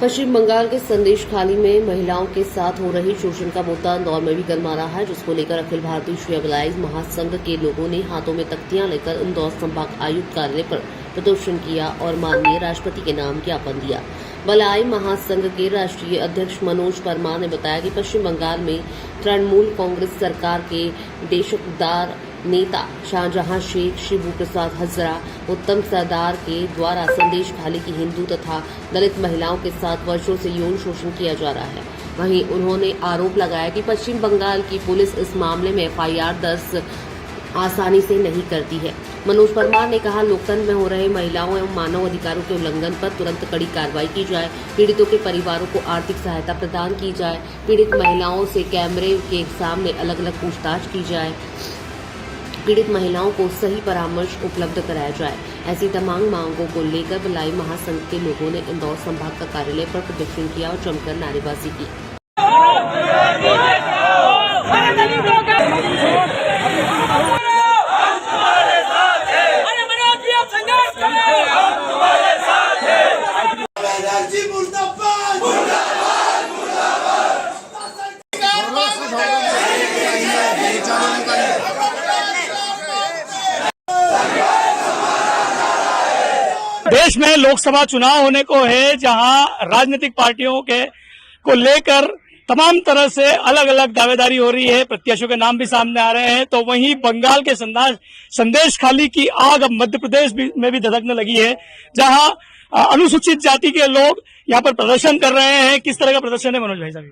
पश्चिम बंगाल के संदेश खाली में महिलाओं के साथ हो रही शोषण का मुद्दा इंदौर में भी गरमा रहा है, जिसको लेकर अखिल भारतीय शिया बलाई महासंघ के लोगों ने हाथों में तख्तियां लेकर इंदौर संभाग आयुक्त कार्यालय पर प्रदर्शन किया और माननीय राष्ट्रपति के नाम ज्ञापन दिया। बलाई महासंघ के राष्ट्रीय अध्यक्ष मनोज परमार ने बताया कि पश्चिम बंगाल में तृणमूल कांग्रेस सरकार के देशकदार नेता शाहजहां शेख, शिबू प्रसाद हजरा, उत्तम सरदार के द्वारा संदेश खाली की हिंदू तथा दलित महिलाओं के साथ वर्षों से यौन शोषण किया जा रहा है। वहीं उन्होंने आरोप लगाया कि पश्चिम बंगाल की पुलिस इस मामले में एफआईआर दर्ज आसानी से नहीं करती है। मनोज परमार ने कहा, लोकतंत्र में हो रहे महिलाओं एवं मानव अधिकारों के उल्लंघन पर तुरंत कड़ी कार्रवाई की जाए, पीड़ितों के परिवारों को आर्थिक सहायता प्रदान की जाए, पीड़ित महिलाओं से कैमरे के सामने अलग अलग पूछताछ की जाए, पीड़ित महिलाओं को सही परामर्श उपलब्ध कराया जाए। ऐसी तमाम मांगों को लेकर बलाई महासंघ के लोगों ने इंदौर संभाग का कार्यालय पर प्रदर्शन किया और जमकर नारेबाजी की। देश में लोकसभा चुनाव होने को है, जहां राजनीतिक पार्टियों के को लेकर तमाम तरह से अलग अलग दावेदारी हो रही है, प्रत्याशियों के नाम भी सामने आ रहे हैं। तो वहीं बंगाल के संदेश खाली की आग अब मध्य प्रदेश में भी धधकने लगी है, जहां अनुसूचित जाति के लोग यहां पर प्रदर्शन कर रहे हैं। किस तरह का प्रदर्शन है मनोज भाई साहब?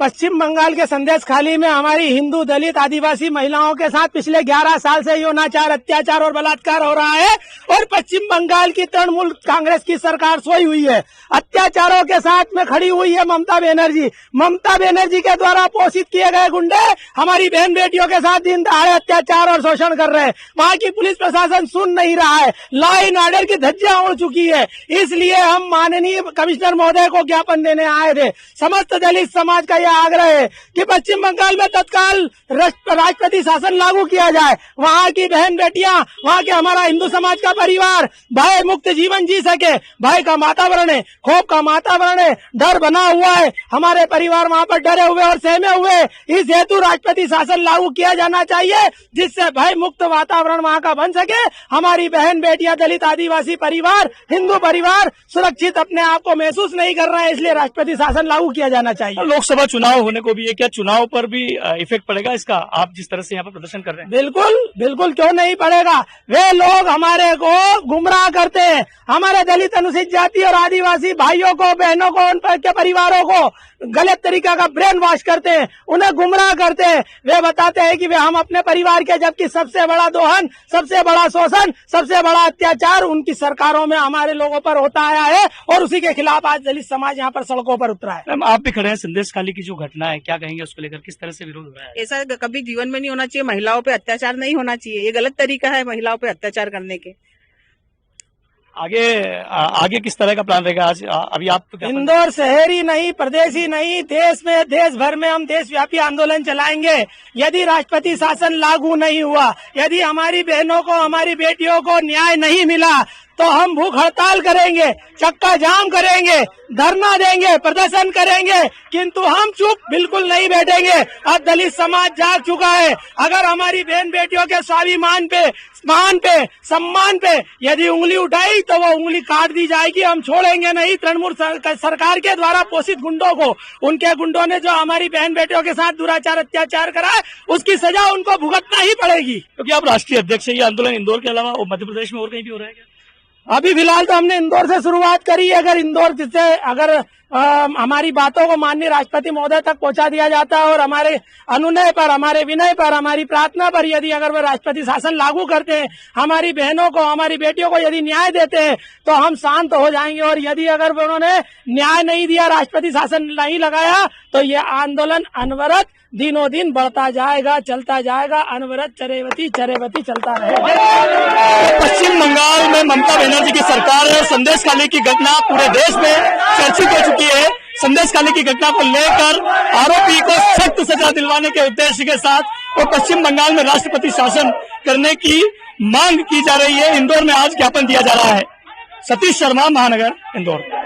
पश्चिम बंगाल के संदेश खाली में हमारी हिंदू, दलित, आदिवासी महिलाओं के साथ पिछले 11 साल से यौनाचार, अत्याचार और बलात्कार हो रहा है और पश्चिम बंगाल की तृणमूल कांग्रेस की सरकार सोई हुई है। अत्याचारों के साथ में खड़ी हुई है ममता बनर्जी। ममता बनर्जी के द्वारा पोषित किए गए गुंडे हमारी बहन बेटियों के साथ दिन दहाड़े अत्याचार और शोषण कर रहे हैं। वहाँ की पुलिस प्रशासन सुन नहीं रहा है, लॉ एंड ऑर्डर की धज्जियां उड़ चुकी है। इसलिए हम माननीय कमिश्नर महोदय को ज्ञापन देने आए थे। समस्त दलित समाज का आग्रह है कि पश्चिम बंगाल में तत्काल राष्ट्रपति शासन लागू किया जाए। वहाँ की बहन बेटियां, वहाँ के हमारा हिंदू समाज का परिवार भय मुक्त जीवन जी सके। भय का वातावरण है, खौफ का वातावरण है, डर बना हुआ है। हमारे परिवार वहाँ पर डरे हुए और सहमे हुए। इस हेतु राष्ट्रपति शासन लागू किया जाना चाहिए, जिससे भय मुक्त वातावरण वहाँ का बन सके। हमारी बहन बेटियां, दलित, आदिवासी परिवार, हिंदू परिवार सुरक्षित अपने आप को महसूस नहीं कर रहे हैं। इसलिए राष्ट्रपति शासन लागू किया जाना चाहिए। लोकसभा चुनाव होने को भी है, क्या चुनाव पर भी इफेक्ट पड़ेगा इसका? आप जिस तरह से यहाँ पर प्रदर्शन कर रहे हैं। बिल्कुल बिल्कुल, क्यों नहीं पड़ेगा। वे लोग हमारे को गुमराह करते हैं। हमारे दलित, अनुसूचित जाति और आदिवासी भाइयों को, बहनों को, उनके परिवारों को गलत तरीका का ब्रेन वॉश करते हैं, उन्हें गुमराह करते हैं। वे बताते हैं कि वे हम अपने परिवार के, जबकि सबसे बड़ा दोहन, सबसे बड़ा शोषण, सबसे बड़ा अत्याचार उनकी सरकारों में हमारे लोगों पर होता आया है और उसी के खिलाफ आज दलित समाज यहाँ पर सड़कों पर उतरा है। मैम, आप भी खड़े हैं। संदेश खाली की जो घटना है, क्या कहेंगे उसको लेकर? किस तरह से विरोध हो रहा है? ऐसा कभी जीवन में नहीं होना चाहिए। महिलाओं पे अत्याचार नहीं होना चाहिए। ये गलत तरीका है महिलाओं पे अत्याचार करने के। आगे किस तरह का प्लान रहेगा? आज अभी आप तो इंदौर शहर ही नहीं, प्रदेश ही नहीं, देश भर में हम देशव्यापी आंदोलन चलाएंगे। यदि राष्ट्रपति शासन लागू नहीं हुआ, यदि हमारी बहनों को, हमारी बेटियों को न्याय नहीं मिला, तो हम भूख हड़ताल करेंगे, चक्का जाम करेंगे, धरना देंगे, प्रदर्शन करेंगे, किंतु हम चुप बिल्कुल नहीं बैठेंगे। अब दलित समाज जाग चुका है। अगर हमारी बहन बेटियों के स्वाभिमान पे, मान पे, सम्मान पे यदि उंगली उठाई तो वो उंगली काट दी जाएगी। हम छोड़ेंगे नहीं। तृणमूल सरकार के द्वारा पोषित गुंडों को, उनके गुंडों ने जो हमारी बहन बेटियों के साथ दुराचार, अत्याचार करा है, उसकी सजा उनको भुगतना ही पड़ेगी। क्योंकि आप राष्ट्रीय अध्यक्ष है। ये आंदोलन इंदौर के अलावा मध्य प्रदेश में और कहीं भी हो रहा है क्या? अभी फिलहाल तो हमने इंदौर से शुरुआत करी है। अगर इंदौर से हमारी बातों को माननीय राष्ट्रपति महोदय तक पहुंचा दिया जाता है और हमारे अनुनय पर, हमारे विनय पर, हमारी प्रार्थना पर यदि अगर वो राष्ट्रपति शासन लागू करते हैं, हमारी बहनों को, हमारी बेटियों को यदि न्याय देते हैं, तो हम शांत हो जाएंगे। और यदि अगर उन्होंने न्याय नहीं दिया, राष्ट्रपति शासन नहीं लगाया, तो ये आंदोलन अनवरत दिनों दिन बढ़ता जाएगा, चलता जाएगा, अनवरत चरेवती चरेवती चलता रहेगा। पश्चिम बंगाल में ममता बनर्जी की सरकार है। संदेश खाली की घटना पूरे देश में चर्चित हो चुकी है। संदेश खाली की घटना को लेकर आरोपी को सख्त सजा दिलवाने के उद्देश्य के साथ और पश्चिम बंगाल में राष्ट्रपति शासन करने की मांग की जा रही है। इंदौर में आज ज्ञापन दिया जा रहा है। सतीश शर्मा, महानगर, इंदौर।